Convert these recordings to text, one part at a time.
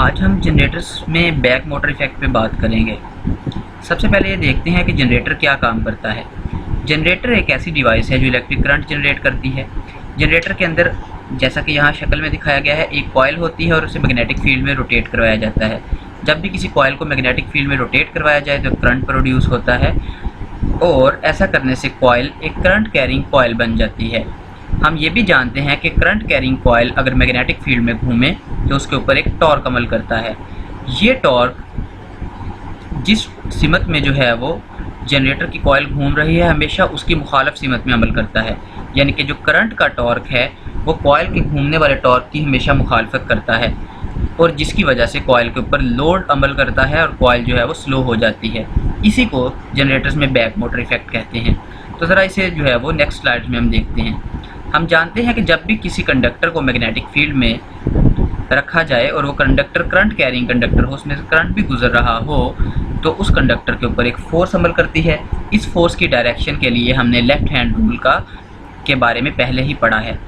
आज हम जनरेटर्स में बैक मोटर इफ़ेक्ट पे बात करेंगे। सबसे पहले ये देखते हैं कि जनरेटर क्या काम करता है। जनरेटर एक ऐसी डिवाइस है जो इलेक्ट्रिक करंट जनरेट करती है। जनरेटर के अंदर जैसा कि यहाँ शक्ल में दिखाया गया है, एक कॉइल होती है और उसे मैग्नेटिक फील्ड में रोटेट करवाया जाता है। जब भी किसी कॉइल को मैग्नेटिक फील्ड में रोटेट करवाया जाए तो करंट प्रोड्यूस होता है और ऐसा करने से कॉइल एक करंट कैरिंग कॉइल बन जाती है। हम ये भी जानते हैं कि करंट कैरिंग कॉइल अगर मैग्नेटिक फील्ड में घूमे तो उसके ऊपर एक टॉर्क अमल करता है। ये टॉर्क जिस सिमत में जो है वो जनरेटर की कॉइल घूम रही है, हमेशा उसकी मुखालफ सिमत में अमल करता है। यानी कि जो करंट का टॉर्क है वो कॉइल के घूमने वाले टॉर्क की हमेशा मुखालफत करता है और जिसकी वजह से कॉइल के ऊपर लोड अमल करता है और कॉइल जो है वो स्लो हो जाती है। इसी को जनरेटर्स में बैक मोटर इफेक्ट कहते हैं। तो ज़रा इसे जो है वो नेक्स्ट स्लाइड में हम देखते हैं। हम जानते हैं कि जब भी किसी कंडक्टर को मैग्नेटिक फील्ड में रखा जाए और वो कंडक्टर करंट कैरिंग कंडक्टर हो, उसमें से करंट भी गुजर रहा हो, तो उस कंडक्टर के ऊपर एक फोर्स अमल करती है। इस फोर्स की डायरेक्शन के लिए हमने लेफ़्ट हैंड रूल के बारे में पहले ही पढ़ा है।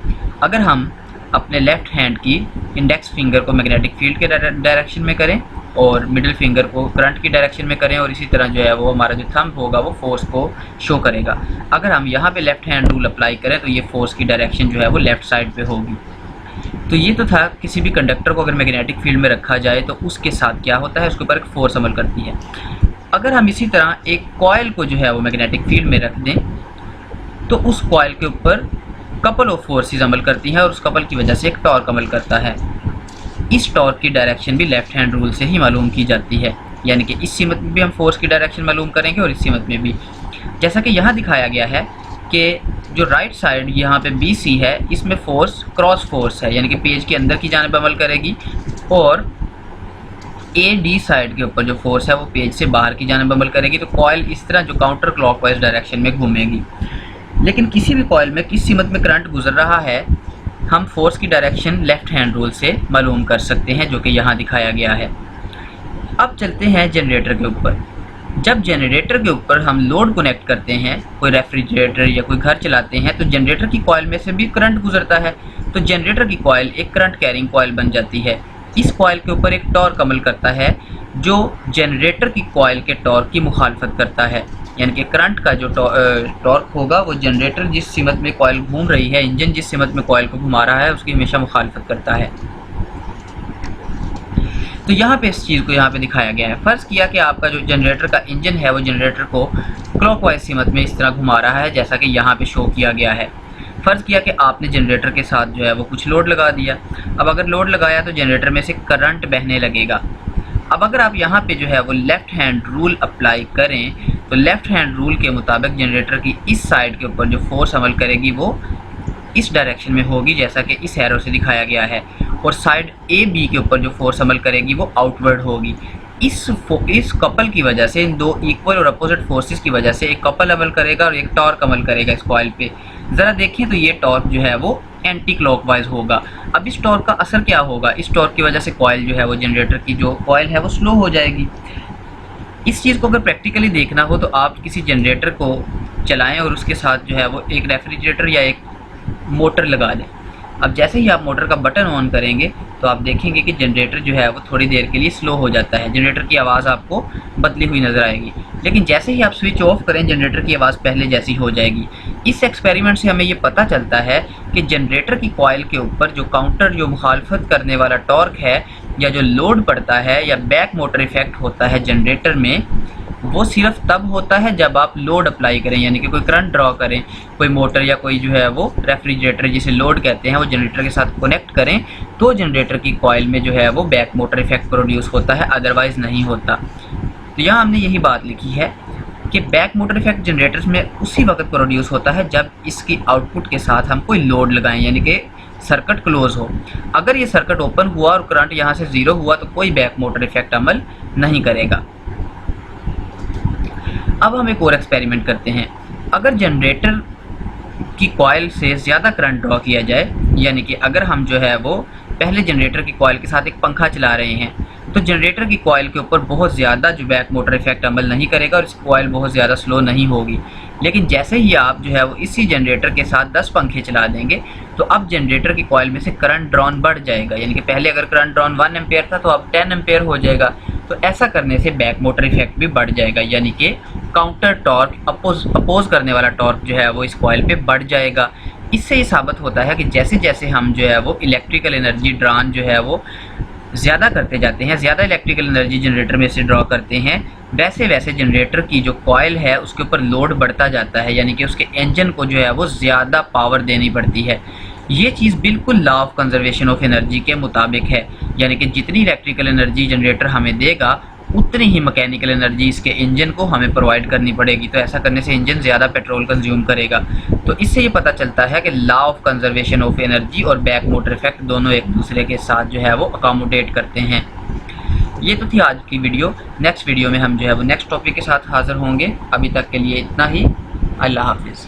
अगर हम अपने लेफ़्ट हैंड की इंडेक्स फिंगर को मैग्नेटिक फील्ड के डायरेक्शन में करें और मिडिल फिंगर को करंट की डायरेक्शन में करें और इसी तरह जो है वो हमारा जो थंब होगा वो फोर्स को शो करेगा। अगर हम यहाँ पे लेफ़्ट हैंड रूल अप्लाई करें तो ये फोर्स की डायरेक्शन जो है वो लेफ़्ट साइड पे होगी। तो ये तो था किसी भी कंडक्टर को अगर मैग्नेटिक फील्ड में रखा जाए तो उसके साथ क्या होता है, उसके ऊपर एक फोर्स अमल करती है। अगर हम इसी तरह एक कॉइल को जो है वो मैग्नेटिक फील्ड में रख दें तो उस कॉइल के ऊपर कपल ऑफ फोर्सेस अमल करती हैं और उस कपल की वजह से एक टॉर्क अमल करता है। इस टॉर्क की डायरेक्शन भी लेफ़्ट हैंड रूल से ही मालूम की जाती है। यानी कि इस सीमत में भी हम फोर्स की डायरेक्शन मालूम करेंगे और इस सीमत में भी। जैसा कि यहाँ दिखाया गया है कि जो राइट साइड यहाँ पे BC है, इसमें फोर्स क्रॉस फोर्स है, यानी कि पेज के अंदर की जानिब अमल करेगी और AD साइड के ऊपर जो फोर्स है वो पेज से बाहर की जानिब अमल करेगी। तो कॉइल इस तरह जो काउंटर क्लॉकवाइज डायरेक्शन में घूमेगी। लेकिन किसी भी कॉइल में किस सीमत में करंट गुजर रहा है, हम फोर्स की डायरेक्शन लेफ़्ट हैंड रूल से मालूम कर सकते हैं, जो कि यहाँ दिखाया गया है। अब चलते हैं जनरेटर के ऊपर। जब जनरेटर के ऊपर हम लोड कनेक्ट करते हैं, कोई रेफ्रिजरेटर या कोई घर चलाते हैं, तो जनरेटर की कॉइल में से भी करंट गुजरता है। तो जनरेटर की कॉइल एक करंट कैरिंग कॉइल बन जाती है। इस कॉइल के ऊपर एक टॉर्क अमल करता है जो जनरेटर की कॉइल के टॉर्क की मुखालफत करता है। यानी कि करंट का जो टॉर्क होगा वो जनरेटर जिस सिमत में कॉइल घूम रही है, इंजन जिस सिमत में कॉइल को घुमा रहा है, उसकी हमेशा मुखालफत करता है। तो यहाँ पे इस चीज़ को यहाँ पे दिखाया गया है। फ़र्ज़ किया कि आपका जो जनरेटर का इंजन है वो जनरेटर को क्लॉकवाइज सिमत में इस तरह घुमा रहा है, जैसा कि यहाँ पे शो किया गया है। फ़र्ज़ किया कि आपने जनरेटर के साथ जो है वो कुछ लोड लगा दिया। अब अगर लोड लगाया तो जनरेटर में से करंट बहने लगेगा। अब अगर आप यहाँ पे जो है वो लेफ़्ट हैंड रूल अप्लाई करें तो लेफ़्ट हैंड रूल के मुताबिक जनरेटर की इस साइड के ऊपर जो फोर्स अमल करेगी वो इस डायरेक्शन में होगी, जैसा कि इस एरो से दिखाया गया है। और साइड AB के ऊपर जो फोर्स अमल करेगी वो आउटवर्ड होगी। इस कपल की वजह से, इन दो इक्वल और अपोजिट फोर्सेस की वजह से एक कपल अमल करेगा और एक टॉर्क अमल करेगा इस कॉइल पे। ज़रा देखिए तो ये टॉर्क जो है वो एंटी क्लॉकवाइज होगा। अब इस टॉर्क का असर क्या होगा? इस टॉर्क की वजह से कॉइल जो है वो जनरेटर की जो कॉइल है वो स्लो हो जाएगी। इस चीज़ को अगर प्रैक्टिकली देखना हो तो आप किसी जनरेटर को चलाएं और उसके साथ जो है वो एक रेफ्रिजरेटर या एक मोटर लगा दें। अब जैसे ही आप मोटर का बटन ऑन करेंगे तो आप देखेंगे कि जनरेटर जो है वो थोड़ी देर के लिए स्लो हो जाता है। जनरेटर की आवाज़ आपको बदली हुई नज़र आएगी। लेकिन जैसे ही आप स्विच ऑफ करें जनरेटर की आवाज़ पहले जैसी हो जाएगी। इस एक्सपेरिमेंट से हमें ये पता चलता है कि जनरेटर की कॉइल के ऊपर जो काउंटर जो मुखालफत करने वाला टॉर्क है या जो लोड पड़ता है या बैक मोटर इफेक्ट होता है जनरेटर में, वो सिर्फ तब होता है जब आप लोड अप्लाई करें, यानी कि कोई करंट ड्रॉ करें, कोई मोटर या कोई जो है वो रेफ्रिजरेटर जिसे लोड कहते हैं वो जनरेटर के साथ कनेक्ट करें, तो जनरेटर की कॉइल में जो है वो बैक मोटर इफेक्ट प्रोड्यूस होता है, अदरवाइज़ नहीं होता। तो यहाँ हमने यही बात लिखी है कि बैक मोटर इफेक्ट जनरेटर्स में उसी वक्त प्रोड्यूस होता है जब इसकी आउटपुट के साथ हम कोई लोड लगाएं, यानी कि सर्किट क्लोज हो। अगर ये सर्किट ओपन हुआ और करंट यहाँ से ज़ीरो हुआ तो कोई बैक मोटर इफेक्ट अमल नहीं करेगा। अब हम एक और एक्सपेरिमेंट करते हैं। अगर जनरेटर की कॉइल से ज़्यादा करंट ड्रॉ किया जाए, यानी कि अगर हम जो है वो पहले जनरेटर की कॉइल के साथ एक पंखा चला रहे हैं तो जनरेटर की कॉइल के ऊपर बहुत ज़्यादा जो बैक मोटर इफेक्ट अमल नहीं करेगा और इस कॉइल बहुत ज़्यादा स्लो नहीं होगी। लेकिन जैसे ही आप जो है वो इसी जनरेटर के साथ 10 पंखे चला देंगे तो अब जनरेटर की कॉइल में से करंट ड्रॉन बढ़ जाएगा, यानी कि पहले अगर करंट ड्रॉन 1 एम्पेयर था तो अब 10 एम्पेयर हो जाएगा। तो ऐसा करने से बैक मोटर इफेक्ट भी बढ़ जाएगा, यानी कि काउंटर टॉर्क, अपोज करने वाला टॉर्क जो है वो इस कॉइल पे बढ़ जाएगा। इससे ये साबित होता है कि जैसे जैसे हम जो है वो इलेक्ट्रिकल एनर्जी ड्रॉन जो है वो ज़्यादा करते जाते हैं, ज़्यादा इलेक्ट्रिकल एनर्जी जनरेटर में से ड्रॉ करते हैं, वैसे वैसे जनरेटर की जो कॉइल है उसके ऊपर लोड बढ़ता जाता है, यानी कि उसके इंजन को जो है वो ज़्यादा पावर देनी पड़ती है। ये चीज़ बिल्कुल law of conservation of energy के मुताबिक है, यानी कि जितनी इलेक्ट्रिकल एनर्जी जनरेटर हमें देगा उतनी ही मैकेनिकल एनर्जी इसके इंजन को हमें प्रोवाइड करनी पड़ेगी। तो ऐसा करने से इंजन ज़्यादा पेट्रोल कंज्यूम करेगा। तो इससे ये पता चलता है कि law of conservation of energy और बैक मोटर इफेक्ट दोनों एक दूसरे के साथ जो है वो अकोमोडेट करते हैं। ये तो थी आज की वीडियो। नेक्स्ट वीडियो में हम जो है वो नेक्स्ट टॉपिक के साथ हाज़िर होंगे। अभी तक के लिए इतना ही। अल्लाह हाफिज़।